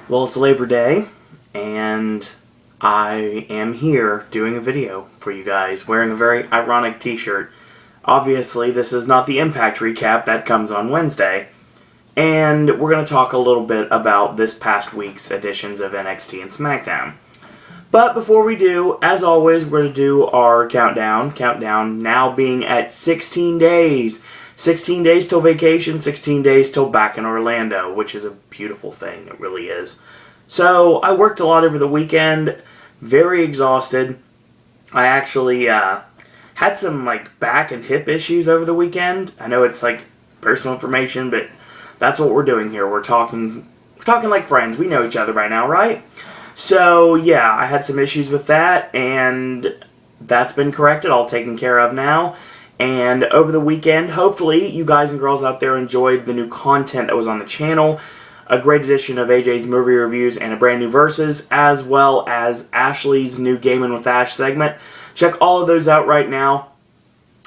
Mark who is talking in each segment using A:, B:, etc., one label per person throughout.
A: Well, it's Labor Day, and I am here doing a video for you guys, wearing a very ironic t-shirt. Obviously, this is not the Impact recap, that comes on Wednesday. And we're going to talk a little bit about this past week's editions of NXT and Smackdown. But before we do, as always, we're going to do our countdown. Countdown now being at 16 days. 16 days till vacation, 16 days till back in Orlando, which is a beautiful thing. It really is. So, I worked a lot over the weekend. Very exhausted. I actually had some back and hip issues over the weekend. I know it's personal information, but that's what we're doing here. We're talking like friends. We know each other by now, right? So, yeah, I had some issues with that, and that's been corrected, all taken care of now. And over the weekend, hopefully, you guys and girls out there enjoyed the new content that was on the channel. A great edition of AJ's movie reviews and a brand new Versus, as well as Ashley's new Gaming with Ash segment. Check all of those out right now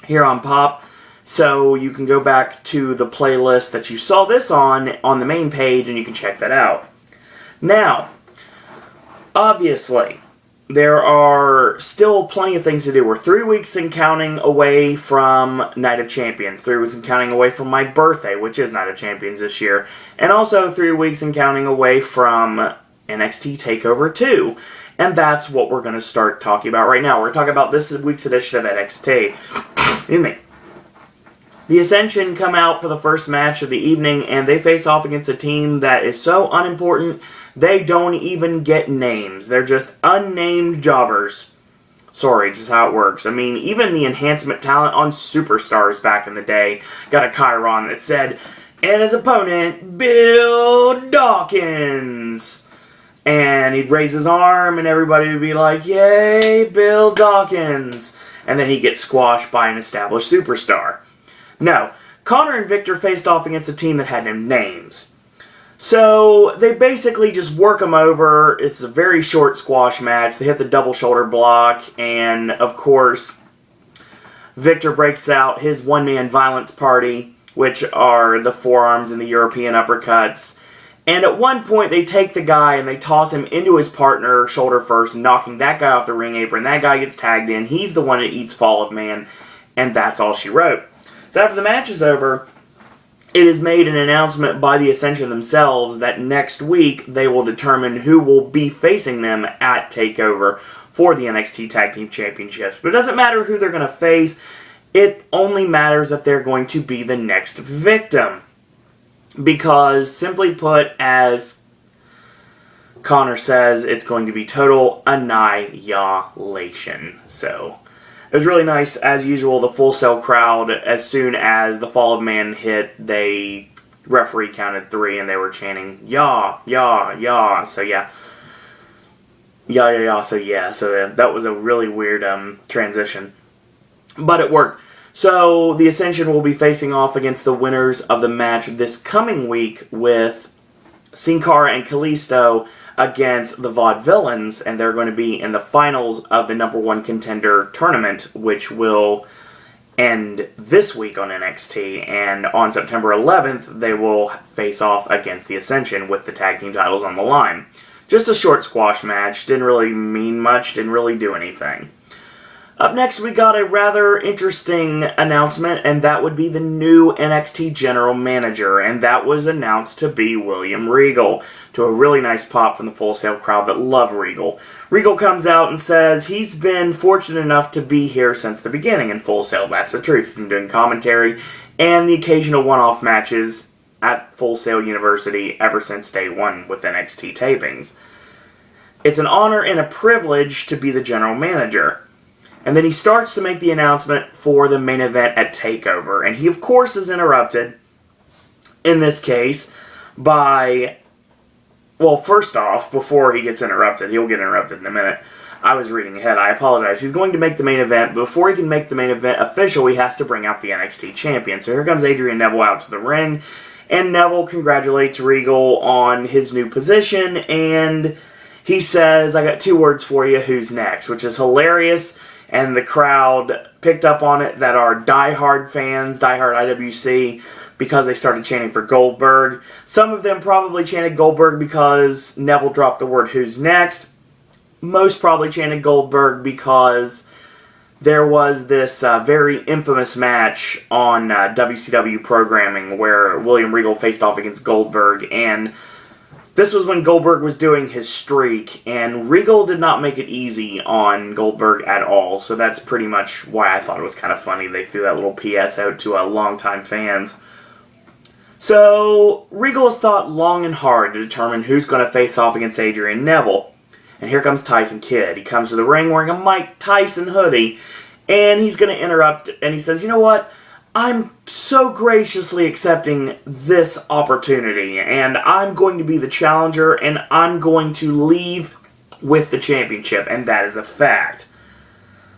A: here on Pop. So you can go back to the playlist that you saw this on the main page, and you can check that out. Now, obviously, there are still plenty of things to do. We're 3 weeks and counting away from Night of Champions. 3 weeks and counting away from my birthday, which is Night of Champions this year. And also 3 weeks and counting away from NXT TakeOver 2. And that's what we're going to start talking about right now. We're talking about this week's edition of NXT. Excuse me. The Ascension come out for the first match of the evening, and they face off against a team that is so unimportant, they don't even get names. They're just unnamed jobbers. Sorry, it's just how it works. I mean, even the enhancement talent on Superstars back in the day got a chyron that said, and his opponent, Bill Dawkins. And he'd raise his arm, and everybody would be like, yay, Bill Dawkins. And then he'd get squashed by an established superstar. No, Connor and Victor faced off against a team that had no names. So, they basically just work them over. It's a very short squash match. They hit the double shoulder block, and of course, Victor breaks out his one-man violence party, which are the forearms and the European uppercuts. And at one point, they take the guy and they toss him into his partner, shoulder first, knocking that guy off the ring apron. That guy gets tagged in. He's the one that eats Fall of Man, and that's all she wrote. So after the match is over, it is made an announcement by the Ascension themselves that next week they will determine who will be facing them at TakeOver for the NXT Tag Team Championships. But it doesn't matter who they're going to face. It only matters that they're going to be the next victim. Because, simply put, as Connor says, it's going to be total annihilation. So, it was really nice, as usual, the Full Sail crowd, as soon as the Fall of Man hit, referee counted 3 and they were chanting, "Yah, yah, yah." So yeah. Yah, yah, yah, so yeah. So that was a really weird transition. But it worked. So the Ascension will be facing off against the winners of the match this coming week with Sin Cara and Kalisto against the Vaudevillains, and they're going to be in the finals of the number 1 contender tournament, which will end this week on NXT, and on September 11th, they will face off against the Ascension with the tag team titles on the line. Just a short squash match, didn't really mean much, didn't really do anything. Up next, we got a rather interesting announcement, and that would be the new NXT General Manager, and that was announced to be William Regal, to a really nice pop from the Full Sail crowd that love Regal. Regal comes out and says he's been fortunate enough to be here since the beginning in Full Sail. That's the truth. He's been doing commentary and the occasional one-off matches at Full Sail University ever since day one with NXT tapings. It's an honor and a privilege to be the General Manager. And then he starts to make the announcement for the main event at TakeOver. And he, of course, is interrupted, in this case, by... Well, first off, before he gets interrupted, he'll get interrupted in a minute. I was reading ahead, I apologize. He's going to make the main event, but before he can make the main event official, he has to bring out the NXT champion. So here comes Adrian Neville out to the ring, and Neville congratulates Regal on his new position, and he says, "I got 2 words for you, who's next?" Which is hilarious. And the crowd picked up on it that are diehard fans, diehard IWC, because they started chanting for Goldberg. Some of them probably chanted Goldberg because Neville dropped the word "Who's next?" Most probably chanted Goldberg because there was this very infamous match on WCW programming where William Regal faced off against Goldberg, and this was when Goldberg was doing his streak, and Regal did not make it easy on Goldberg at all, so that's pretty much why I thought it was kind of funny they threw that little PS out to longtime fans. So, Regal has thought long and hard to determine who's going to face off against Adrian Neville. And here comes Tyson Kidd. He comes to the ring wearing a Mike Tyson hoodie, and he's going to interrupt, and he says, "You know what? I'm so graciously accepting this opportunity, and I'm going to be the challenger, and I'm going to leave with the championship," and that is a fact.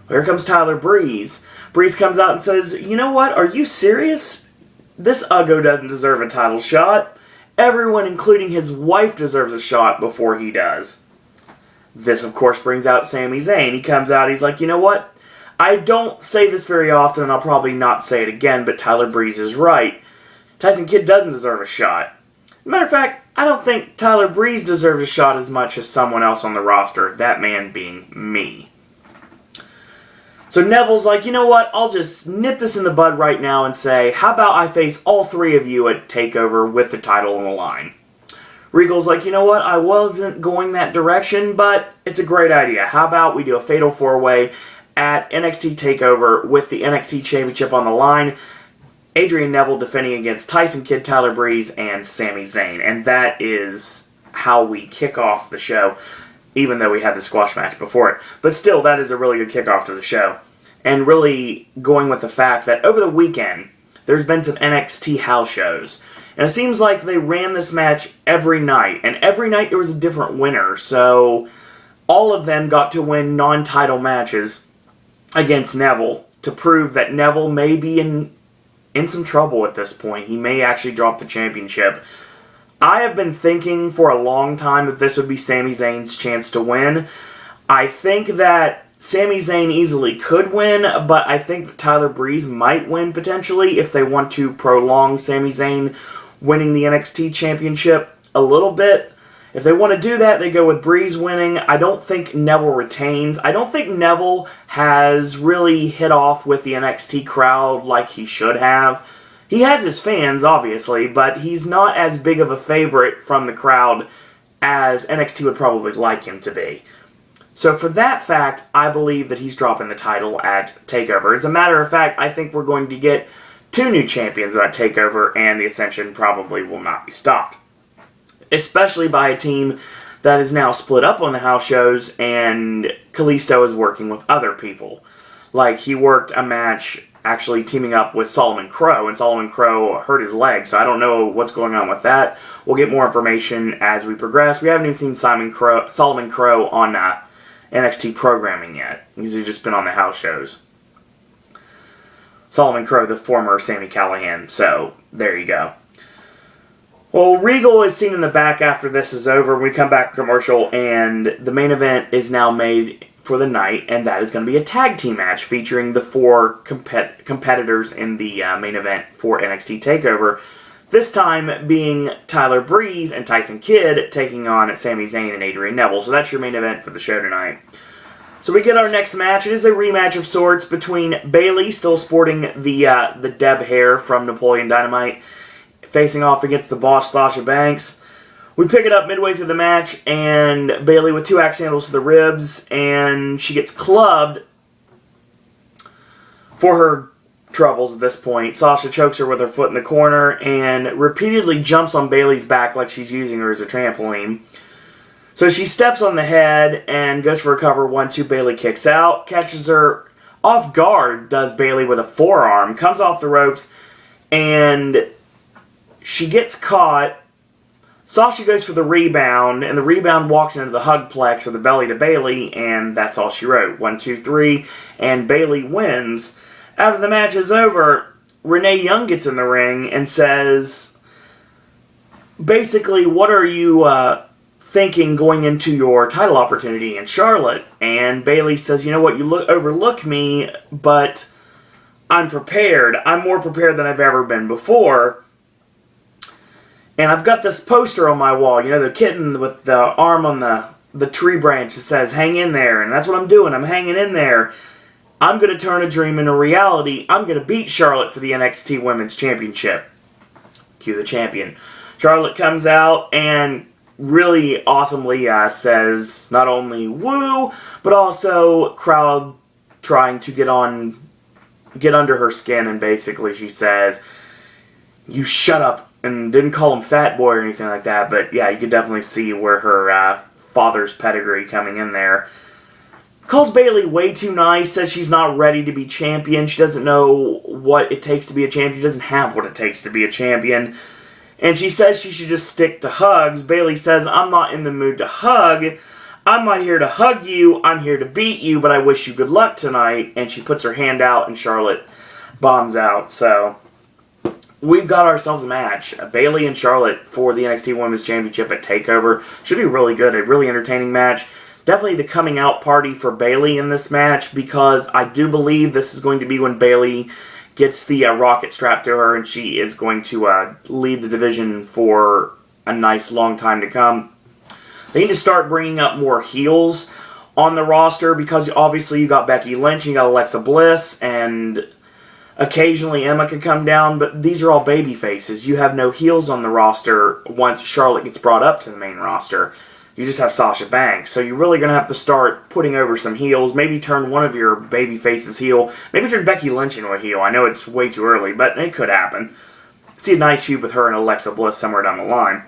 A: Here comes Tyler Breeze. Breeze comes out and says, "You know what? Are you serious? This Uggo doesn't deserve a title shot. Everyone, including his wife, deserves a shot before he does." This, of course, brings out Sami Zayn. He comes out, he's like, "You know what? I don't say this very often, and I'll probably not say it again, but Tyler Breeze is right. Tyson Kidd doesn't deserve a shot. Matter of fact, I don't think Tyler Breeze deserves a shot as much as someone else on the roster, that man being me." So Neville's like, "You know what? I'll just nip this in the bud right now and say, how about I face all three of you at TakeOver with the title on the line?" Regal's like, "You know what? I wasn't going that direction, but it's a great idea. How about we do a fatal four-way at NXT TakeOver with the NXT Championship on the line? Adrian Neville defending against Tyson Kidd, Tyler Breeze, and Sami Zayn." And that is how we kick off the show, even though we had the squash match before it. But still, that is a really good kickoff to the show. And really going with the fact that over the weekend, there's been some NXT house shows. And it seems like they ran this match every night. And every night there was a different winner. So all of them got to win non-title matches against Neville to prove that Neville may be in some trouble at this point. He may actually drop the championship. I have been thinking for a long time that this would be Sami Zayn's chance to win. I think that Sami Zayn easily could win, but I think that Tyler Breeze might win potentially if they want to prolong Sami Zayn winning the NXT championship a little bit. If they want to do that, they go with Breeze winning. I don't think Neville retains. I don't think Neville has really hit off with the NXT crowd like he should have. He has his fans, obviously, but he's not as big of a favorite from the crowd as NXT would probably like him to be. So for that fact, I believe that he's dropping the title at TakeOver. As a matter of fact, I think we're going to get 2 new champions at TakeOver, and the Ascension probably will not be stopped. Especially by a team that is now split up on the house shows, and Kalisto is working with other people. Like, he worked a match actually teaming up with Solomon Crowe, and Solomon Crowe hurt his leg, so I don't know what's going on with that. We'll get more information as we progress. We haven't even seen Solomon Crowe on NXT programming yet. He's just been on the house shows. Solomon Crowe, the former Sami Callihan, so there you go. Well, Regal is seen in the back after this is over. We come back commercial, and the main event is now made for the night, and that is going to be a tag team match featuring the 4 competitors in the main event for NXT TakeOver. This time being Tyler Breeze and Tyson Kidd taking on Sami Zayn and Adrian Neville. So that's your main event for the show tonight. So we get our next match. It is a rematch of sorts between Bayley, still sporting the Deb hair from Napoleon Dynamite, facing off against the Boss Sasha Banks. We pick it up midway through the match, and Bayley with 2 axe handles to the ribs, and she gets clubbed for her troubles at this point. Sasha chokes her with her foot in the corner and repeatedly jumps on Bayley's back like she's using her as a trampoline. So she steps on the head and goes for a cover. 1-2, Bayley kicks out, catches her off guard, does Bayley with a forearm, comes off the ropes, and she gets caught. Sasha goes for the rebound, and the rebound walks into the hugplex or the belly to Bayley, and that's all she wrote. 1, 2, 3, and Bayley wins. After the match is over, Renee Young gets in the ring and says, basically, what are you thinking going into your title opportunity in Charlotte? And Bayley says, you know what, you overlook me, but I'm prepared. I'm more prepared than I've ever been before. And I've got this poster on my wall, you know, the kitten with the arm on the tree branch that says, hang in there. And that's what I'm doing. I'm hanging in there. I'm going to turn a dream into reality. I'm going to beat Charlotte for the NXT Women's Championship. Cue the champion. Charlotte comes out and really awesomely says not only woo, but also crowd trying to get under her skin, and basically she says, you shut up, and didn't call him fat boy or anything like that, but yeah, you could definitely see where her father's pedigree coming in there. Calls Bayley way too nice, says she's not ready to be champion, she doesn't know what it takes to be a champion, she doesn't have what it takes to be a champion, and she says she should just stick to hugs. Bayley says, I'm not in the mood to hug, I'm not here to hug you, I'm here to beat you, but I wish you good luck tonight, and she puts her hand out and Charlotte bombs out. So we've got ourselves a match, Bayley and Charlotte for the NXT Women's Championship at TakeOver. Should be really good, a really entertaining match. Definitely the coming out party for Bayley in this match, because I do believe this is going to be when Bayley gets the rocket strapped to her and she is going to lead the division for a nice long time to come. They need to start bringing up more heels on the roster, because obviously you got Becky Lynch, you got Alexa Bliss, and occasionally Emma could come down, but these are all baby faces. You have no heels on the roster once Charlotte gets brought up to the main roster. You just have Sasha Banks. So you're really going to have to start putting over some heels. Maybe turn one of your baby faces heel. Maybe turn Becky Lynch into a heel. I know it's way too early, but it could happen. See a nice feud with her and Alexa Bliss somewhere down the line.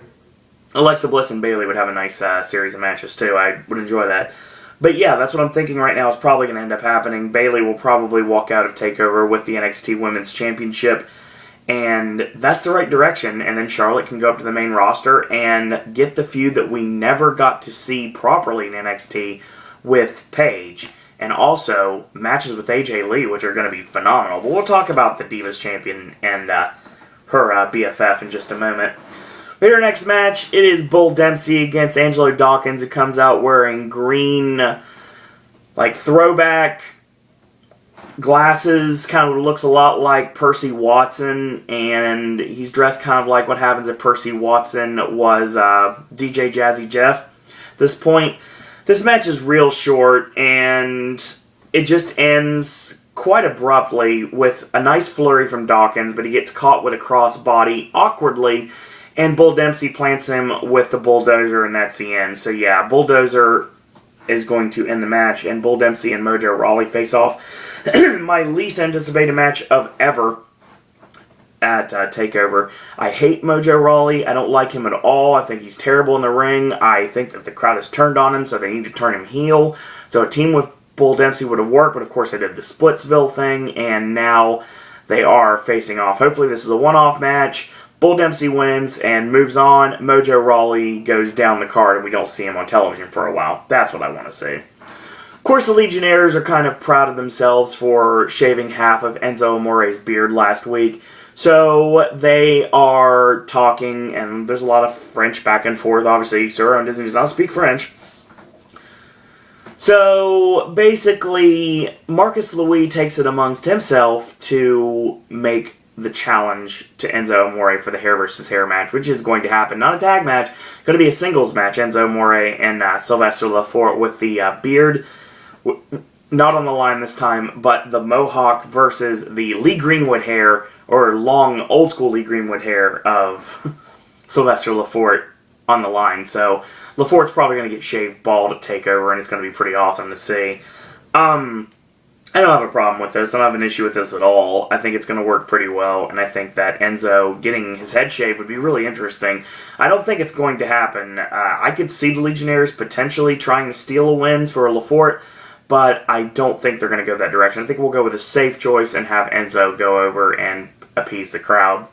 A: Alexa Bliss and Bayley would have a nice series of matches too. I would enjoy that. But yeah, that's what I'm thinking right now is probably going to end up happening. Bayley will probably walk out of TakeOver with the NXT Women's Championship. And that's the right direction. And then Charlotte can go up to the main roster and get the feud that we never got to see properly in NXT with Paige. And also matches with AJ Lee, which are going to be phenomenal. But we'll talk about the Divas Champion and her BFF in just a moment. But our next match, it is Bull Dempsey against Angelo Dawkins, who comes out wearing green, like throwback glasses, kind of looks a lot like Percy Watson, and he's dressed kind of like what happens if Percy Watson was DJ Jazzy Jeff. At this point, this match is real short, and it just ends quite abruptly with a nice flurry from Dawkins, but he gets caught with a crossbody awkwardly, and Bull Dempsey plants him with the bulldozer, and that's the end. So yeah, bulldozer is going to end the match, and Bull Dempsey and Mojo Rawley face off. My least anticipated match of ever at TakeOver. I hate Mojo Rawley. I don't like him at all. I think he's terrible in the ring. I think that the crowd has turned on him, so they need to turn him heel. So a team with Bull Dempsey would have worked, but of course they did the Splitsville thing, and now they are facing off. Hopefully this is a one-off match. Bull Dempsey wins and moves on. Mojo Rawley goes down the card, and we don't see him on television for a while. That's what I want to see. Of course, the Legionnaires are kind of proud of themselves for shaving half of Enzo Amore's beard last week. So they are talking, and there's a lot of French back and forth. Obviously, Sir Disney does not speak French. So basically, Marcus Louis takes it amongst himself to make the challenge to Enzo Amore for the hair versus hair match, which is going to happen. Not a tag match, it's going to be a singles match. Enzo Amore and Sylvester Lafort with the beard. Not on the line this time, but the mohawk versus the Lee Greenwood hair, or long, old school Lee Greenwood hair of Sylvester Lafort on the line. So, Lafort's probably going to get shaved bald at TakeOver, and it's going to be pretty awesome to see. I don't have a problem with this. I don't have an issue with this at all. I think it's going to work pretty well, and I think that Enzo getting his head shaved would be really interesting. I don't think it's going to happen. I could see the Legionnaires potentially trying to steal a win for Lafort, but I don't think they're going to go that direction. I think we'll go with a safe choice and have Enzo go over and appease the crowd.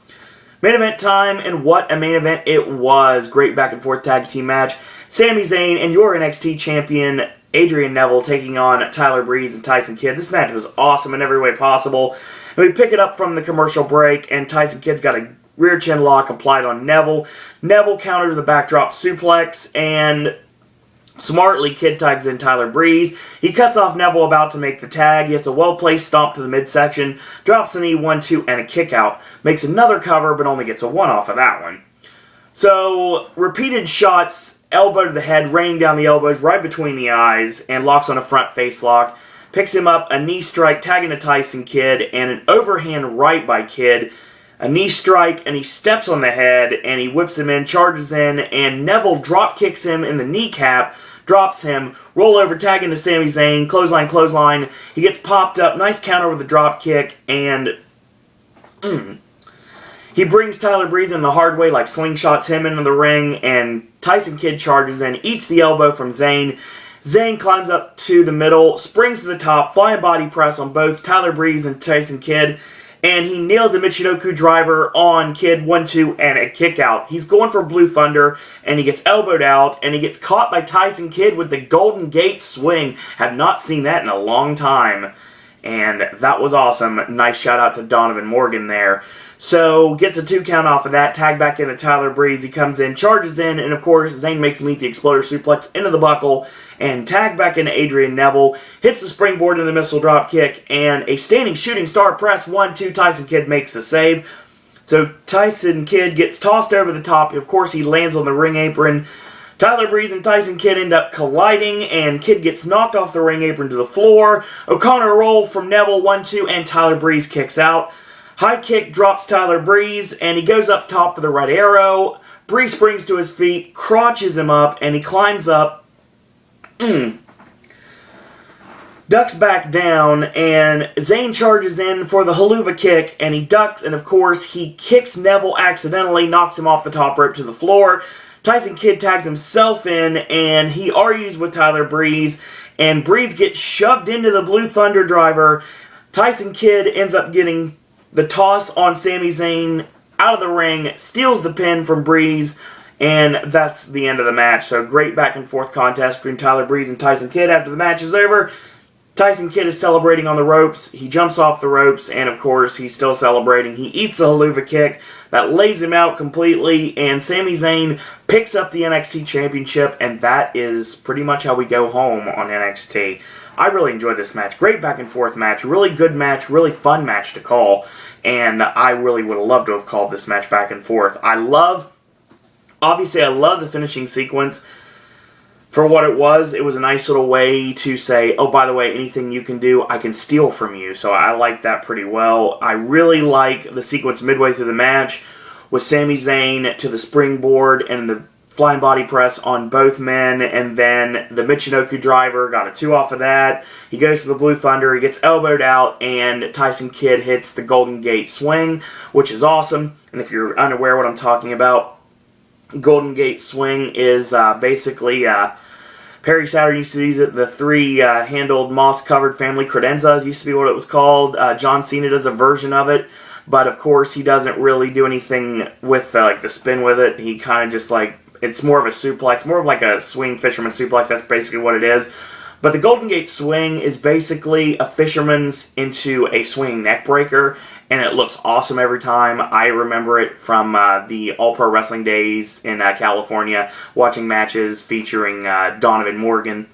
A: Main event time, and what a main event it was. Great back and forth tag team match. Sami Zayn and your NXT champion, Adrian Neville, taking on Tyler Breeze and Tyson Kidd. This match was awesome in every way possible. And we pick it up from the commercial break, and Tyson Kidd's got a rear chin lock applied on Neville. Neville countered the backdrop suplex, and smartly, Kidd tags in Tyler Breeze. He cuts off Neville about to make the tag. He hits a well-placed stomp to the midsection, drops the knee 1-2, and a kick out. Makes another cover, but only gets a 1 off of that one. So, repeated shots, elbow to the head, raining down the elbows right between the eyes, and locks on a front face lock. Picks him up, a knee strike, tagging to Tyson Kidd, and an overhand right by Kidd. A knee strike, and he steps on the head, and he whips him in, charges in, and Neville drop kicks him in the kneecap, drops him, roll over, tagging to Sami Zayn, clothesline. He gets popped up, nice counter with a drop kick, and he brings Tyler Breeze in the hard way, like slingshots him into the ring, and Tyson Kidd charges in, eats the elbow from Zayn. Zayn climbs up to the middle, springs to the top, flying body press on both Tyler Breeze and Tyson Kidd, and he nails a Michinoku driver on Kidd, 1-2, and a kick out. He's going for Blue Thunder, and he gets elbowed out, and he gets caught by Tyson Kidd with the Golden Gate swing. Have not seen that in a long time, and that was awesome. Nice shout out to Donovan Morgan there. So, gets a 2 count off of that, tag back into Tyler Breeze. He comes in, charges in, and of course, Zayn makes him eat the Exploder Suplex into the buckle, and tag back into Adrian Neville, hits the springboard in the missile drop kick, and a standing shooting star press, 1-2, Tyson Kidd makes the save. So, Tyson Kidd gets tossed over the top. Of course, he lands on the ring apron. Tyler Breeze and Tyson Kidd end up colliding, and Kidd gets knocked off the ring apron to the floor. O'Connor roll from Neville, 1-2, and Tyler Breeze kicks out. High kick drops Tyler Breeze, and he goes up top for the Red Arrow. Breeze springs to his feet, crotches him up, and he climbs up. Ducks back down, and Zayn charges in for the Haluva kick, and he ducks, and of course, he kicks Neville accidentally, knocks him off the top rope to the floor. Tyson Kidd tags himself in, and he argues with Tyler Breeze, and Breeze gets shoved into the Blue Thunder driver. Tyson Kidd ends up getting the toss on Sami Zayn out of the ring, steals the pin from Breeze, and that's the end of the match. So great back and forth contest between Tyler Breeze and Tyson Kidd. After the match is over, Tyson Kidd is celebrating on the ropes. He jumps off the ropes, and of course, he's still celebrating. He eats the Haluva kick. That lays him out completely, and Sami Zayn picks up the NXT Championship, and that is pretty much how we go home on NXT. I really enjoyed this match. Great back and forth match. Really good match. Really fun match to call. And I really would have loved to have called this match back and forth. Obviously I love the finishing sequence. For what it was a nice little way to say, oh, by the way, anything you can do, I can steal from you. So I like that pretty well. I really like the sequence midway through the match with Sami Zayn to the springboard and the flying body press on both men, and then the Michinoku driver got a 2 off of that. He goes for the Blue Thunder, he gets elbowed out, and Tyson Kidd hits the Golden Gate swing, which is awesome. And if you're unaware what I'm talking about, Golden Gate swing is basically, Perry Saturn used to use it, the 3-handled moss-covered family credenzas used to be what it was called. John Cena does a version of it, but of course he doesn't really do anything with the spin with it. He kind of just it's more of a suplex, more of like a swing fisherman suplex. That's basically what it is. But the Golden Gate swing is basically a fisherman's into a swinging neck breaker, and it looks awesome every time. I remember it from the All Pro Wrestling days in California, watching matches featuring Donovan Morgan.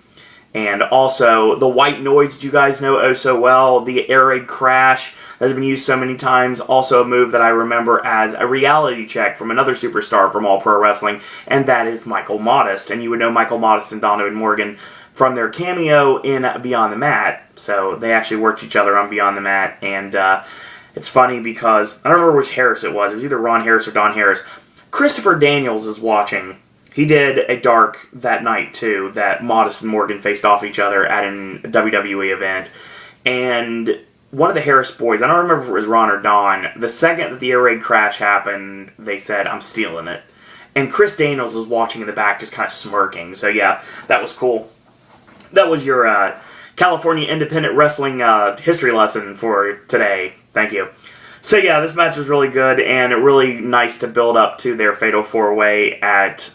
A: And also, the white noise that you guys know oh so well, the air raid crash that has been used so many times, also a move that I remember as a reality check from another superstar from All Pro Wrestling, and that is Michael Modest. And you would know Michael Modest and Donovan Morgan from their cameo in Beyond the Mat. So they actually worked each other on Beyond the Mat, and it's funny because, I don't remember which Harris it was either Ron Harris or Don Harris. Christopher Daniels is watching. He did a dark that night, too, that Modest and Morgan faced off each other at a WWE event. And one of the Harris boys, I don't remember if it was Ron or Don, the second that the air raid crash happened, they said, I'm stealing it. And Chris Daniels was watching in the back just kind of smirking. So yeah, that was cool. That was your California Independent Wrestling history lesson for today. Thank you. So yeah, this match was really good, and really nice to build up to their Fatal 4-Way at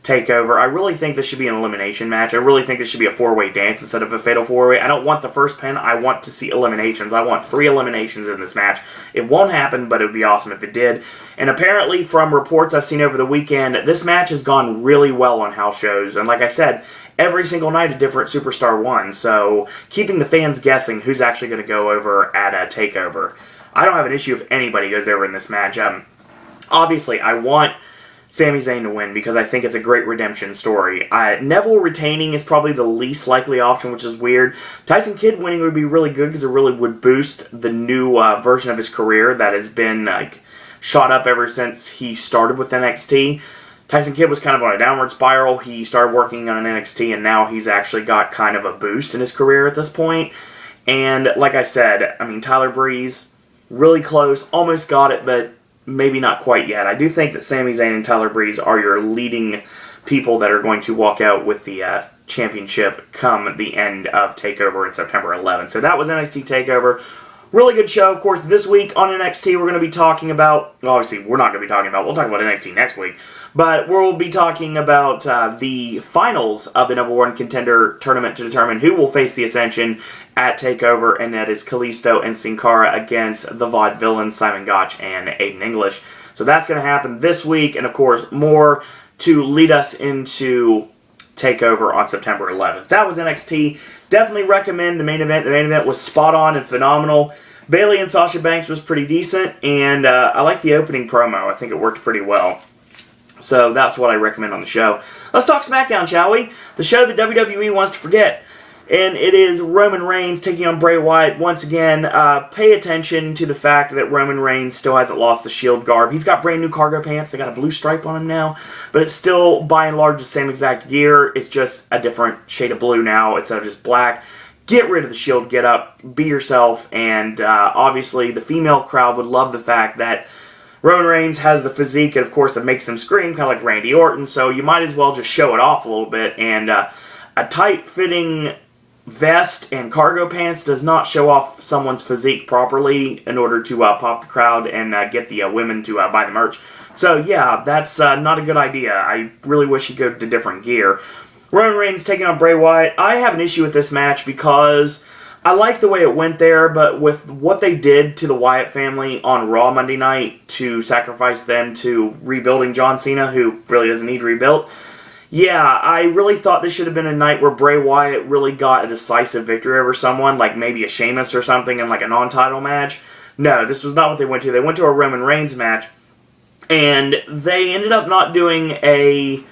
A: TakeOver. I really think this should be an elimination match. I really think this should be a 4-way dance instead of a Fatal 4-Way. I don't want the first pin. I want to see eliminations. I want 3 eliminations in this match. It won't happen, but it would be awesome if it did. And apparently, from reports I've seen over the weekend, this match has gone really well on house shows. And like I said, every single night a different superstar won. So keeping the fans guessing who's actually going to go over at a TakeOver. I don't have an issue if anybody goes over in this match. Obviously, I want Sami Zayn to win because I think it's a great redemption story. Neville retaining is probably the least likely option, which is weird. Tyson Kidd winning would be really good because it really would boost the new version of his career that has been shot up ever since he started with NXT. Tyson Kidd was kind of on a downward spiral. He started working on NXT, and now he's actually got kind of a boost in his career at this point. And like I said, I mean, Tyler Breeze, really close, almost got it, but maybe not quite yet. I do think that Sami Zayn and Tyler Breeze are your leading people that are going to walk out with the championship come the end of TakeOver in September 11th. So that was NXT TakeOver. Really good show. Of course, this week on NXT, we're going to be talking about... Well, obviously, we're not going to be talking about... We'll talk about NXT next week. But we'll be talking about the finals of the number one contender tournament to determine who will face the Ascension at TakeOver, and that is Kalisto and Sin Cara against the Vaudevillains, Simon Gotch and Aiden English. So that's going to happen this week, and of course, more to lead us into TakeOver on September 11th. That was NXT. Definitely recommend the main event. The main event was spot on and phenomenal. Bayley and Sasha Banks was pretty decent, and I like the opening promo. I think it worked pretty well. So that's what I recommend on the show. Let's talk SmackDown, shall we? The show that WWE wants to forget. And it is Roman Reigns taking on Bray Wyatt. Once again, pay attention to the fact that Roman Reigns still hasn't lost the Shield garb. He's got brand new cargo pants. They got a blue stripe on them now. But it's still, by and large, the same exact gear. It's just a different shade of blue now instead of just black. Get rid of the Shield getup. Be yourself. And obviously, the female crowd would love the fact that Roman Reigns has the physique, and of course, that makes them scream, kind of like Randy Orton. So you might as well just show it off a little bit. And a tight-fitting vest and cargo pants does not show off someone's physique properly in order to pop the crowd and get the women to buy the merch. So yeah, that's not a good idea. I really wish he'd go to different gear. Roman Reigns taking on Bray Wyatt. I have an issue with this match because I like the way it went there, but with what they did to the Wyatt family on Raw Monday night to sacrifice them to rebuilding John Cena, who really doesn't need rebuilt. Yeah, I really thought this should have been a night where Bray Wyatt really got a decisive victory over someone, like maybe a Sheamus or something in like a non-title match. No, this was not what they went to. They went to a Roman Reigns match, and they ended up not doing a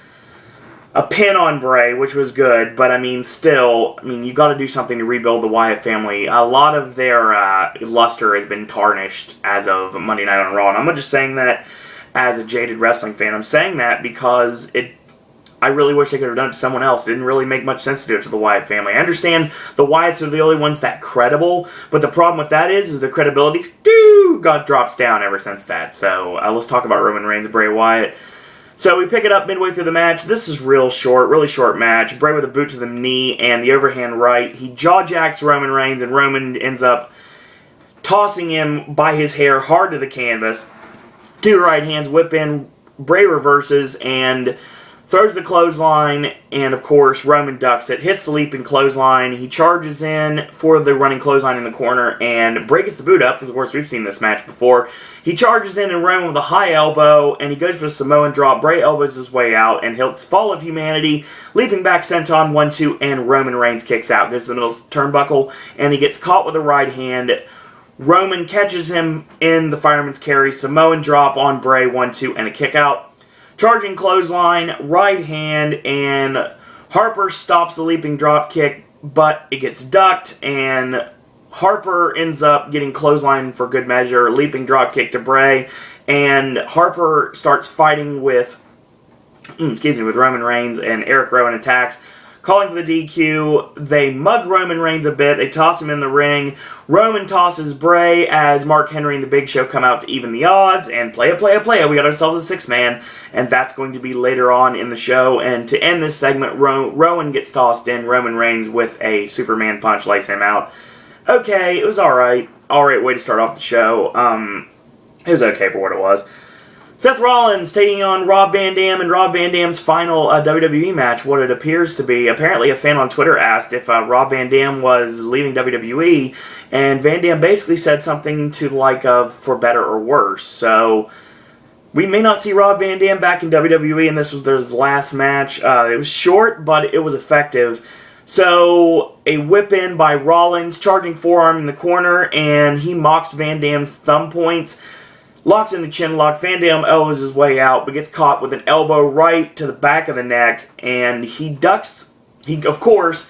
A: pin on Bray, which was good, but I mean, still, you got to do something to rebuild the Wyatt family. A lot of their luster has been tarnished as of Monday Night on Raw, and I'm not just saying that as a jaded wrestling fan. I'm saying that because I really wish they could have done it to someone else. It didn't really make much sense to do it to the Wyatt family. I understand the Wyatts are the only ones that credible, but the problem with that is the credibility drops down ever since that. So let's talk about Roman Reigns and Bray Wyatt. So we pick it up midway through the match. This is really short match. Bray with a boot to the knee and the overhand right. He jaw-jacks Roman Reigns, and Roman ends up tossing him by his hair hard to the canvas. Two right hands whip in. Bray reverses and throws the clothesline, and of course Roman ducks it, hits the leaping clothesline. He charges in for the running clothesline in the corner, and Bray gets the boot up, because of course we've seen this match before. He charges in and Roman with a high elbow, and he goes for the Samoan drop. Bray elbows his way out, and hits Fall of Humanity, leaping back senton 1-2, and Roman Reigns kicks out. Goes to the middle turnbuckle, and he gets caught with a right hand. Roman catches him in the fireman's carry, Samoan drop on Bray, 1-2, and a kick out. Charging clothesline, right hand, and Harper stops the leaping drop kick, but it gets ducked, and Harper ends up getting clothesline for good measure, leaping drop kick to Bray, and Harper starts fighting with Roman Reigns, and Eric Rowan attacks, calling for the DQ. They mug Roman Reigns a bit. They toss him in the ring. Roman tosses Bray as Mark Henry and the Big Show come out to even the odds. And play. We got ourselves a six-man. And that's going to be later on in the show. And to end this segment, Rowan gets tossed in. Roman Reigns with a Superman punch lays him out. Okay, it was alright. Alright way to start off the show. It was okay for what it was. Seth Rollins taking on Rob Van Dam in Rob Van Dam's final WWE match, what it appears to be. Apparently a fan on Twitter asked if Rob Van Dam was leaving WWE, and Van Dam basically said something to like for better or worse. So we may not see Rob Van Dam back in WWE, and this was their last match. It was short, but it was effective. So a whip in by Rollins, charging forearm in the corner, and he mocks Van Dam's thumb points. locks in the chin lock. Van Dam elbows his way out, but gets caught with an elbow right to the back of the neck, and he ducks. Of course,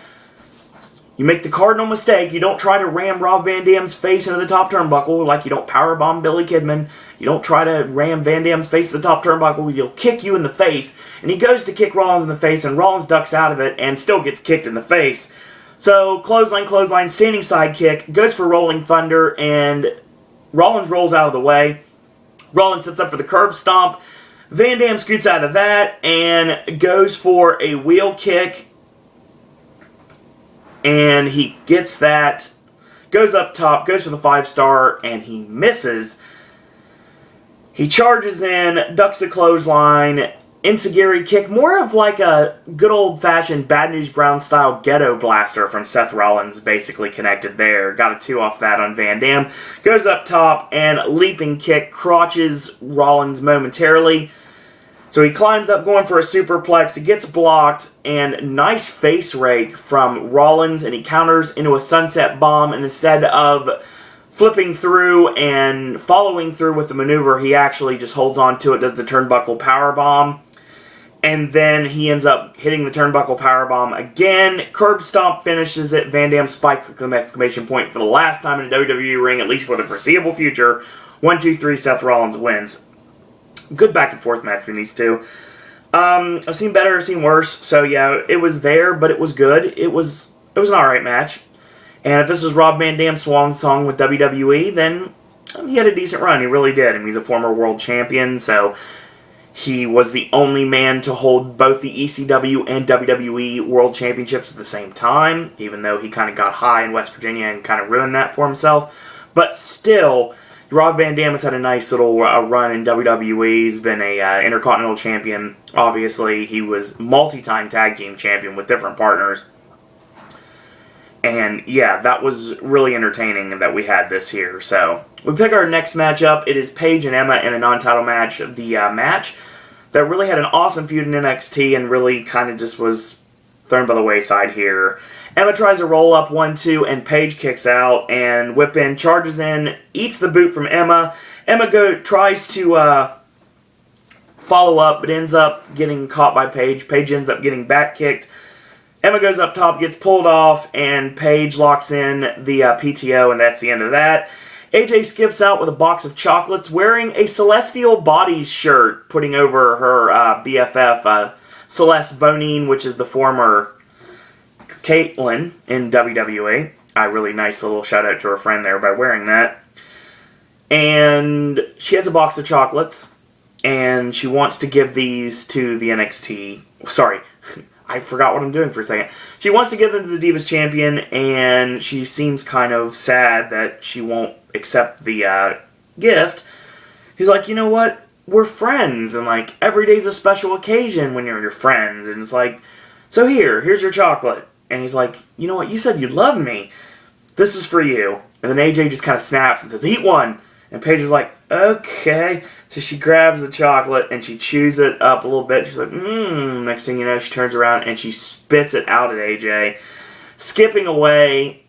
A: you make the cardinal mistake. You don't try to ram Rob Van Dam's face into the top turnbuckle, like you don't powerbomb Billy Kidman. You don't try to ram Van Dam's face to the top turnbuckle. He'll kick you in the face, and he goes to kick Rollins in the face, and Rollins ducks out of it and still gets kicked in the face. So, clothesline, standing side kick, goes for Rolling Thunder, and Rollins rolls out of the way. Rollins sets up for the curb stomp. Van Dam scoots out of that and goes for a wheel kick. And he gets that. Goes up top, goes for the 5-star, and he misses. He charges in, ducks the clothesline, enziguri kick, more of like a good old-fashioned Bad News Brown style ghetto blaster from Seth Rollins, basically connected there. Got a 2 off that on Van Dam. Goes up top and leaping kick crotches Rollins momentarily. So he climbs up going for a superplex. He gets blocked, and nice face rake from Rollins, and he counters into a sunset bomb, and instead of flipping through and following through with the maneuver, he actually just holds on to it, does the turnbuckle powerbomb. And then he ends up hitting the turnbuckle powerbomb again. Curb stomp finishes it. Van Dam spikes the exclamation point for the last time in a WWE ring, at least for the foreseeable future. 1, 2, 3, Seth Rollins wins. Good back and forth match between these two. I've seen better, I've seen worse. So yeah, it was there, but it was good. It was an alright match. And if this is Rob Van Dam's swan song with WWE, then he had a decent run. He really did. I mean, he's a former world champion, so he was the only man to hold both the ECW and WWE World Championships at the same time, even though he kind of got high in West Virginia and kind of ruined that for himself. But still, Rob Van Dam has had a nice little run in WWE. He's been a Intercontinental Champion, obviously. He was multi-time tag team champion with different partners. And yeah, that was really entertaining that we had this here. So, we pick our next matchup. It is Paige and Emma in a non-title match. The match that really had an awesome feud in NXT and really kind of just was thrown by the wayside here. Emma tries to roll up 1-2 and Paige kicks out and Whip In charges in, eats the boot from Emma. Emma tries to follow up but ends up getting caught by Paige. Paige ends up getting back kicked. Emma goes up top, gets pulled off, and Paige locks in the PTO, and that's the end of that. AJ skips out with a box of chocolates, wearing a Celestial Bodies shirt, putting over her BFF, Celeste Bonine, which is the former Caitlyn in WWE. A really nice little shout out to her friend there by wearing that. And she has a box of chocolates, and she wants to give these to the NXT. Sorry, I forgot what I'm doing for a second. She wants to give them to the Divas Champion, and she seems kind of sad that she won't accept the gift. He's like, you know what? We're friends, and like every day's a special occasion when you're your friends. And it's like, so here's your chocolate. And he's like, you know what? You said you love me. This is for you. And then AJ just kind of snaps and says, eat one. And Paige is like, okay. So she grabs the chocolate and she chews it up a little bit. She's like, Next thing you know, she turns around and she spits it out at AJ. Skipping away,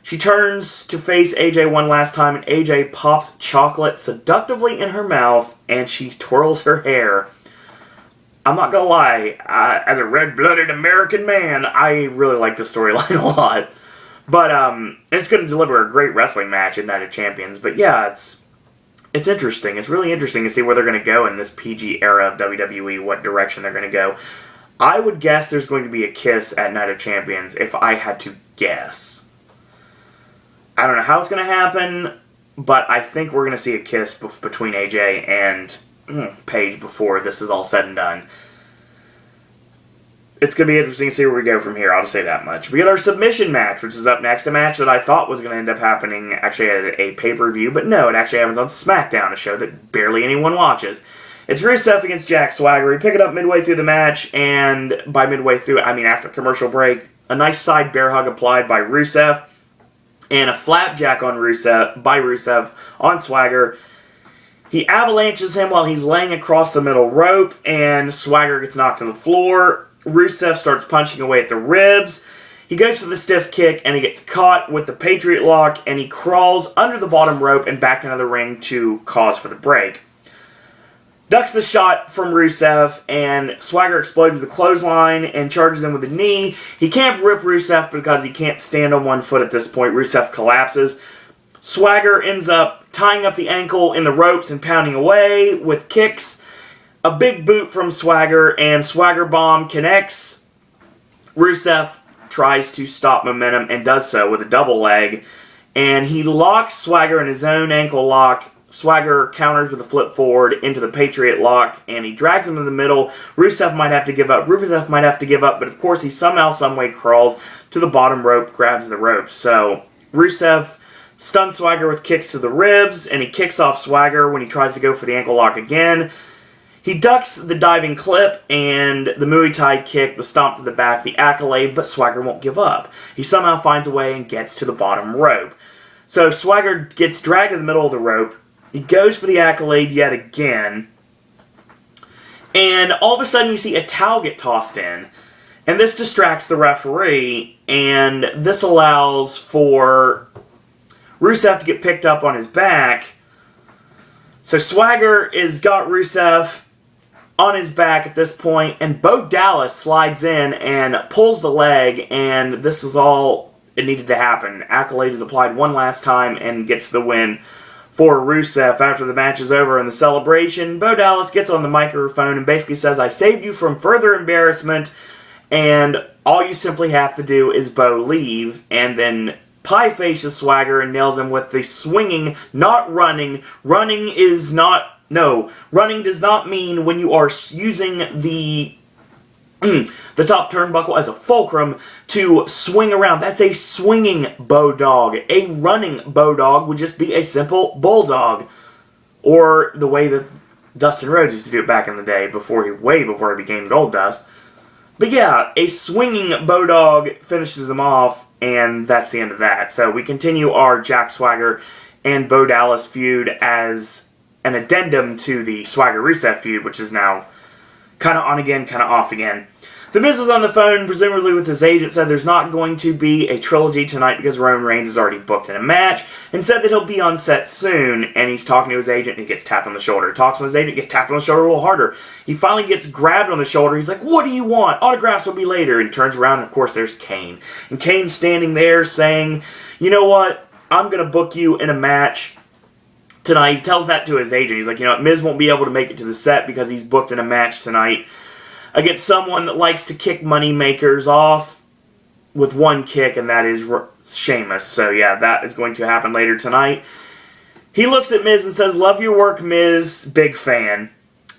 A: she turns to face AJ one last time, and AJ pops chocolate seductively in her mouth and she twirls her hair. I'm not gonna lie, as a red-blooded American man, I really like this storyline a lot. But it's going to deliver a great wrestling match at Night of Champions. But yeah, it's interesting. It's really interesting to see where they're going to go in this PG era of WWE, what direction they're going to go. I would guess there's going to be a kiss at Night of Champions if I had to guess. I don't know how it's going to happen, but I think we're going to see a kiss between AJ and Paige before this is all said and done. It's going to be interesting to see where we go from here, I'll just say that much. We got our submission match, which is up next. A match that I thought was going to end up happening actually at a pay-per-view, but no, it actually happens on Smackdown, a show that barely anyone watches. It's Rusev against Jack Swagger. We pick it up midway through the match, and by midway through, I mean after commercial break, a nice side bear hug applied by Rusev, and a flapjack on Rusev on Swagger. He avalanches him while he's laying across the middle rope, and Swagger gets knocked to the floor. Rusev starts punching away at the ribs. He goes for the stiff kick, and he gets caught with the Patriot Lock, and he crawls under the bottom rope and back into the ring to cause for the break. Ducks the shot from Rusev, and Swagger explodes with a clothesline and charges him with a knee. He can't rip Rusev because he can't stand on one foot at this point. Rusev collapses. Swagger ends up tying up the ankle in the ropes and pounding away with kicks. A big boot from Swagger, and Swagger Bomb connects. Rusev tries to stop momentum and does so with a double leg, and he locks Swagger in his own ankle lock. Swagger counters with a flip forward into the Patriot Lock, and he drags him in the middle. Rusev might have to give up. Rusev might have to give up, but of course he somehow, someway crawls to the bottom rope, grabs the rope. So Rusev stuns Swagger with kicks to the ribs, and he kicks off Swagger when he tries to go for the ankle lock again. He ducks the diving clip and the Muay Thai kick, the stomp to the back, the accolade, but Swagger won't give up. He somehow finds a way and gets to the bottom rope. So Swagger gets dragged in the middle of the rope. He goes for the accolade yet again. And all of a sudden you see a towel get tossed in. And this distracts the referee, and this allows for Rusev to get picked up on his back. So Swagger has got Rusev on his back at this point, and Bo Dallas slides in and pulls the leg, and this is all it needed to happen. Accolade is applied one last time and gets the win for Rusev. After the match is over and the celebration, Bo Dallas gets on the microphone and basically says, "I saved you from further embarrassment, and all you simply have to do is Bo leave," and then pie faces Swagger and nails him with the swinging, not running. Running does not mean when you are using the top turnbuckle as a fulcrum to swing around. That's a swinging Bodog. A running Bodog would just be a simple bulldog. Or the way that Dustin Rhodes used to do it back in the day, way before he became Goldust. But yeah, a swinging Bodog finishes him off, and that's the end of that. So we continue our Jack Swagger and Bo Dallas feud as an addendum to the Swagger-Rusev feud, which is now kind of on again, kind of off again. The Miz is on the phone, presumably with his agent, said there's not going to be a trilogy tonight because Roman Reigns is already booked in a match, and said that he'll be on set soon, and he's talking to his agent, and he gets tapped on the shoulder. Talks to his agent, gets tapped on the shoulder a little harder. He finally gets grabbed on the shoulder. He's like, "What do you want? Autographs will be later," and turns around, and of course there's Kane. And Kane's standing there saying, "You know what? I'm going to book you in a match tonight." He tells that to his agent. He's like, "You know what? Miz won't be able to make it to the set because he's booked in a match tonight against someone that likes to kick money makers off with one kick, and that is Sheamus." So yeah, that is going to happen later tonight. He looks at Miz and says, "Love your work, Miz. Big fan."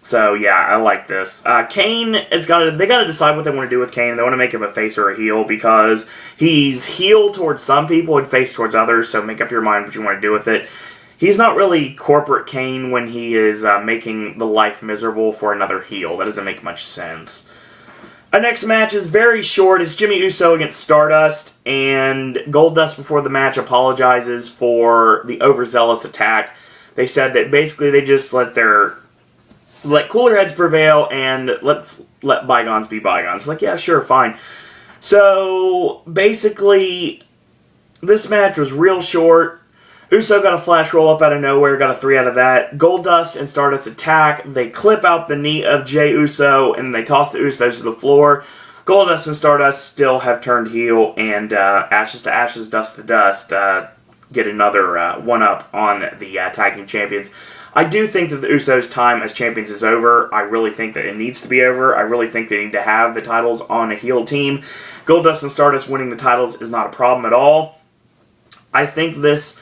A: So yeah, I like this. Kane they got to decide what they want to do with Kane. They want to make him a face or a heel because he's heel towards some people and face towards others. So make up your mind what you want to do with it. He's not really corporate Kane when he is making the life miserable for another heel. That doesn't make much sense. Our next match is very short. It's Jimmy Uso against Stardust, and Goldust before the match apologizes for the overzealous attack. They said that basically they just let cooler heads prevail and let bygones be bygones. Like, yeah, sure, fine. So basically, this match was real short. Uso got a flash roll up out of nowhere, got a 3 out of that. Goldust and Stardust attack. They clip out the knee of Jey Uso, and they toss the Usos to the floor. Goldust and Stardust still have turned heel, and ashes to ashes, dust to dust, get another one-up on the tag team champions. I do think that the Usos' time as champions is over. I really think that it needs to be over. I really think they need to have the titles on a heel team. Goldust and Stardust winning the titles is not a problem at all. I think this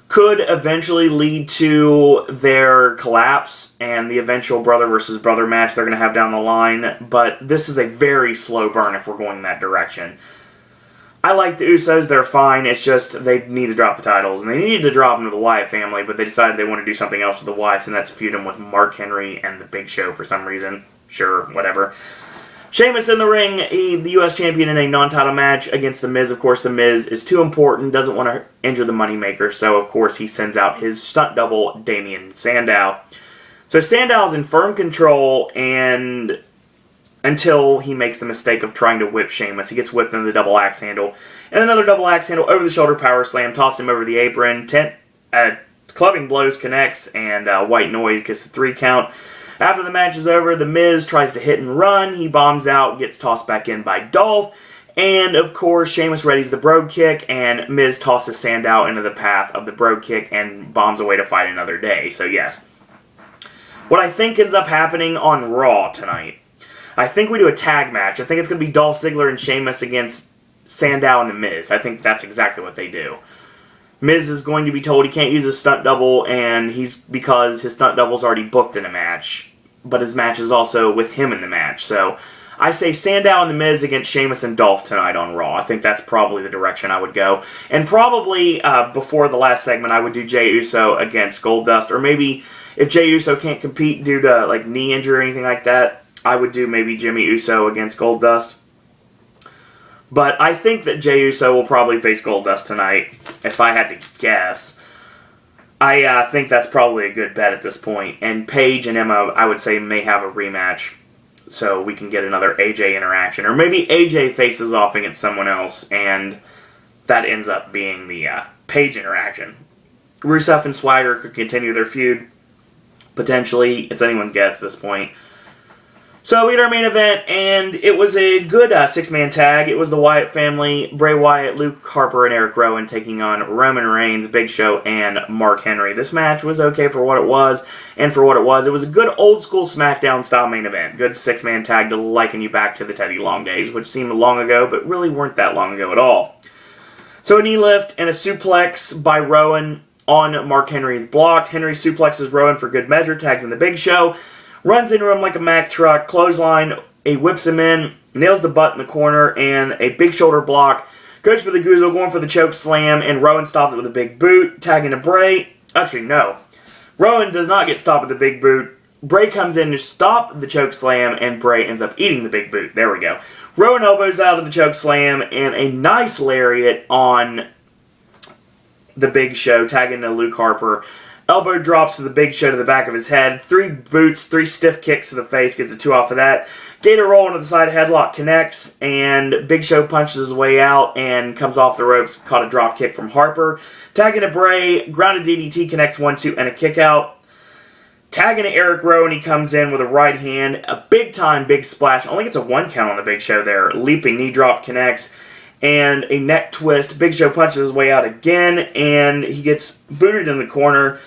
A: could eventually lead to their collapse and the eventual brother versus brother match they're going to have down the line, but this is a very slow burn if we're going in that direction. I like the Usos, they're fine, it's just they need to drop the titles, and they needed to drop them to the Wyatt family, but they decided they want to do something else with the Wyatts, and that's feud them with Mark Henry and the Big Show for some reason. Sure, whatever. Sheamus in the ring, the U.S. champion in a non-title match against The Miz. Of course, The Miz is too important, doesn't want to injure the Moneymaker, so of course he sends out his stunt double, Damien Sandow. So Sandow's in firm control, and until he makes the mistake of trying to whip Sheamus. He gets whipped into the double axe handle. And another double axe handle, over the shoulder power slam, toss him over the apron. Clubbing blows connects, and White Noise gets the 3 count. After the match is over, The Miz tries to hit and run. He bombs out, gets tossed back in by Dolph. And, of course, Sheamus readies the Brogue Kick, and Miz tosses Sandow into the path of the Brogue Kick and bombs away to fight another day. So, yes. What I think ends up happening on Raw tonight, I think we do a tag match. I think it's going to be Dolph Ziggler and Sheamus against Sandow and The Miz. I think that's exactly what they do. Miz is going to be told he can't use his stunt double, and because his stunt double's already booked in a match, but his match is also with him in the match. So I say Sandow and The Miz against Sheamus and Dolph tonight on Raw. I think that's probably the direction I would go. And probably before the last segment, I would do Jey Uso against Goldust, or maybe if Jey Uso can't compete due to like knee injury or anything like that, I would do maybe Jimmy Uso against Goldust. But I think that Jey Uso will probably face Goldust tonight, if I had to guess. I think that's probably a good bet at this point. And Paige and Emma, I would say, may have a rematch, so we can get another AJ interaction. Or maybe AJ faces off against someone else, and that ends up being the Paige interaction. Rusev and Swagger could continue their feud. Potentially, it's anyone's guess at this point. So we had our main event, and it was a good 6-man tag. It was the Wyatt family, Bray Wyatt, Luke Harper, and Eric Rowan taking on Roman Reigns, Big Show, and Mark Henry. This match was okay for what it was, and for what it was a good old-school SmackDown-style main event. Good 6-man tag to liken you back to the Teddy Long days, which seemed long ago, but really weren't that long ago at all. So a knee lift and a suplex by Rowan on Mark Henry is blocked. Henry suplexes Rowan for good measure, tags in the Big Show. Runs into him like a Mack truck, clothesline, he whips him in, nails the butt in the corner, and a big shoulder block. Goes for the Goozle, going for the choke slam, and Rowan stops it with a big boot, tagging to Bray. Actually, no. Rowan does not get stopped with the big boot. Bray comes in to stop the choke slam, and Bray ends up eating the big boot. There we go. Rowan elbows out of the choke slam, and a nice lariat on the Big Show, tagging to Luke Harper. Elbow drops to the Big Show to the back of his head. 3 boots, 3 stiff kicks to the face. Gets a 2 off of that. Gator roll into the side headlock connects. And Big Show punches his way out and comes off the ropes. Caught a drop kick from Harper. Tagging to Bray. Grounded DDT connects 1-2 and a kick out. Tagging to Eric Rowan. He comes in with a right hand. A big time big splash. Only gets a 1 count on the Big Show there. Leaping knee drop connects. And a neck twist. Big Show punches his way out again. And he gets booted in the corner.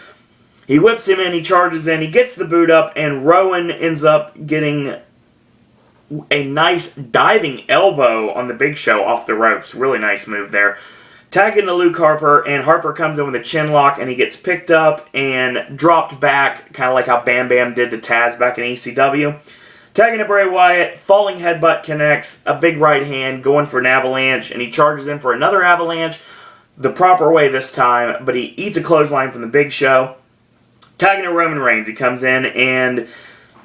A: He whips him in, he charges in, he gets the boot up, and Rowan ends up getting a nice diving elbow on the Big Show off the ropes. Really nice move there. Tagging to Luke Harper, and Harper comes in with a chin lock, and he gets picked up and dropped back, kind of like how Bam Bam did to Taz back in ECW. Tagging to Bray Wyatt, falling headbutt connects, a big right hand, going for an avalanche, and he charges in for another avalanche, the proper way this time, but he eats a clothesline from the Big Show. Tagging to Roman Reigns, he comes in and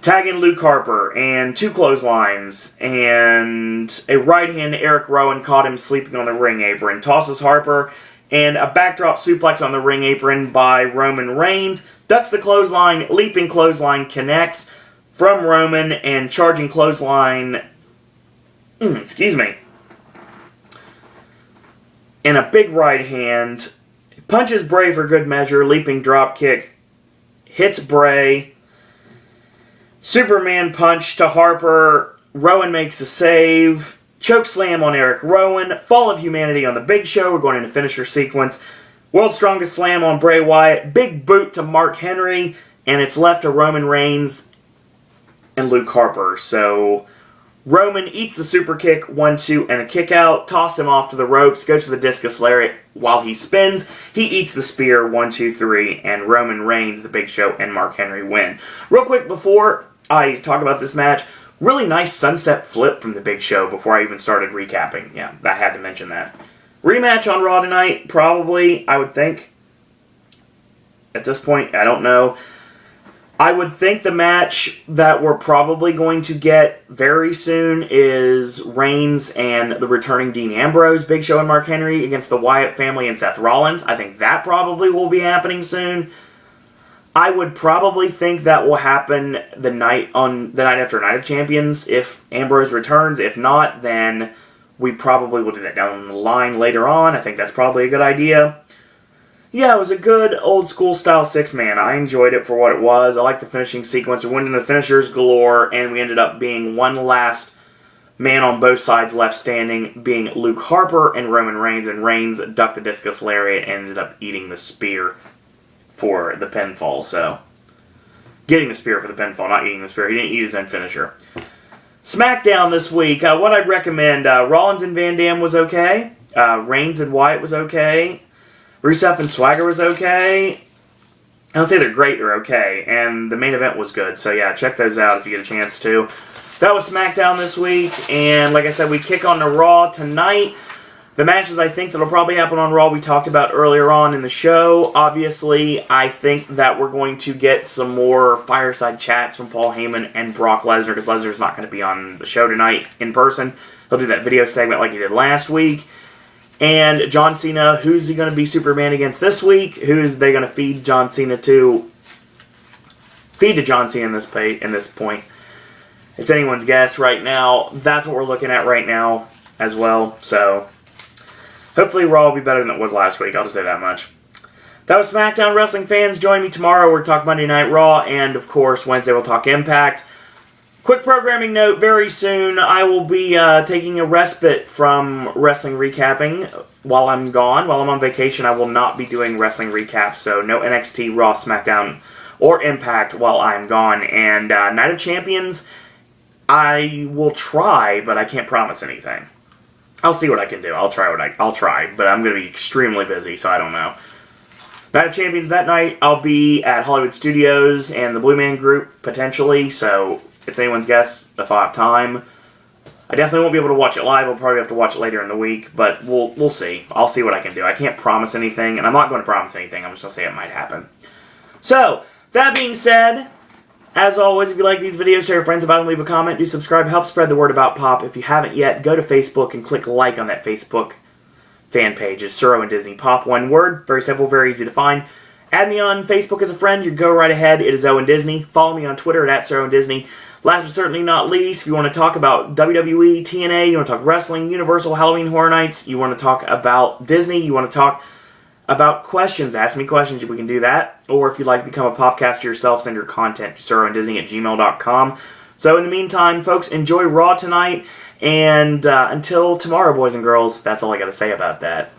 A: tagging Luke Harper, and 2 clotheslines, and a right hand to Eric Rowan, caught him sleeping on the ring apron. Tosses Harper, and a backdrop suplex on the ring apron by Roman Reigns. Ducks the clothesline, leaping clothesline connects from Roman, and charging clothesline, excuse me, and a big right hand. Punches Bray for good measure, leaping drop kick. Hits Bray. Superman punch to Harper. Rowan makes a save. Choke slam on Eric Rowan. Fall of Humanity on the Big Show. We're going into finisher sequence. World's Strongest Slam on Bray Wyatt. Big boot to Mark Henry. And it's left to Roman Reigns and Luke Harper. So Roman eats the super kick, 1-2, and a kick out. Toss him off to the ropes. Goes for the discus lariat while he spins. He eats the spear, 1-2-3, and Roman Reigns, the Big Show, and Mark Henry win. Real quick before I talk about this match, really nice sunset flip from the Big Show before I even started recapping. Yeah, I had to mention that. Rematch on Raw tonight, probably, I would think. At this point, I don't know. I would think the match that we're probably going to get very soon is Reigns and the returning Dean Ambrose, Big Show and Mark Henry against the Wyatt family and Seth Rollins. I think that probably will be happening soon. I would probably think that will happen the night after Night of Champions if Ambrose returns. If not, then we probably will do that down the line later on. I think that's probably a good idea. Yeah, it was a good old school style 6-man. I enjoyed it for what it was. I like the finishing sequence. We went into finishers galore, and we ended up being one last man on both sides left standing, being Luke Harper and Roman Reigns. And Reigns ducked the discus lariat and ended up eating the spear for the pinfall. So, getting the spear for the pinfall, not eating the spear. He didn't eat his own finisher. Smackdown this week. What I'd recommend, Rollins and Van Dam was okay. Reigns and Wyatt was okay. Rusev and Swagger was okay. I don't say they're great, they're okay. And the main event was good. So yeah, check those out if you get a chance to. That was SmackDown this week. And like I said, we kick on to Raw tonight. The matches I think that'll probably happen on Raw we talked about earlier on in the show. Obviously, I think that we're going to get some more fireside chats from Paul Heyman and Brock Lesnar, because Lesnar's not going to be on the show tonight in person. He'll do that video segment like he did last week. And John Cena, who's he going to be Superman against this week? Who's they going to feed John Cena to? Feed to John Cena in this point. It's anyone's guess right now. That's what we're looking at right now as well. So, hopefully Raw will be better than it was last week. I'll just say that much. That was SmackDown. Wrestling fans, join me tomorrow. We're talking Monday Night Raw. And, of course, Wednesday we'll talk Impact. Quick programming note, very soon I will be taking a respite from wrestling recapping while I'm gone. While I'm on vacation, I will not be doing wrestling recaps, so no NXT, Raw, SmackDown, or Impact while I'm gone. And Night of Champions, I will try, but I can't promise anything. I'll see what I can do. I'll try, but I'm going to be extremely busy, so I don't know. Night of Champions that night, I'll be at Hollywood Studios and the Blue Man Group, potentially, so it's anyone's guess if I have time. I definitely won't be able to watch it live. I'll probably have to watch it later in the week, but we'll see. I'll see what I can do. I can't promise anything, and I'm not going to promise anything. I'm just going to say it might happen. So, that being said, as always, if you like these videos, tell your friends about them, leave a comment, do subscribe, help spread the word about Pop. If you haven't yet, go to Facebook and click like on that Facebook fan page. It's Suro and Disney Pop, one word. Very simple, very easy to find. Add me on Facebook as a friend. You go right ahead. It is Owen Disney. Follow me on Twitter at Suro and Disney. Last but certainly not least, if you want to talk about WWE, TNA, you want to talk wrestling, Universal, Halloween Horror Nights, you want to talk about Disney, you want to talk about questions, ask me questions, we can do that. Or if you'd like to become a popcaster yourself, send your content to suroanddisney@gmail.com. So in the meantime, folks, enjoy Raw tonight, and until tomorrow, boys and girls, that's all I got to say about that.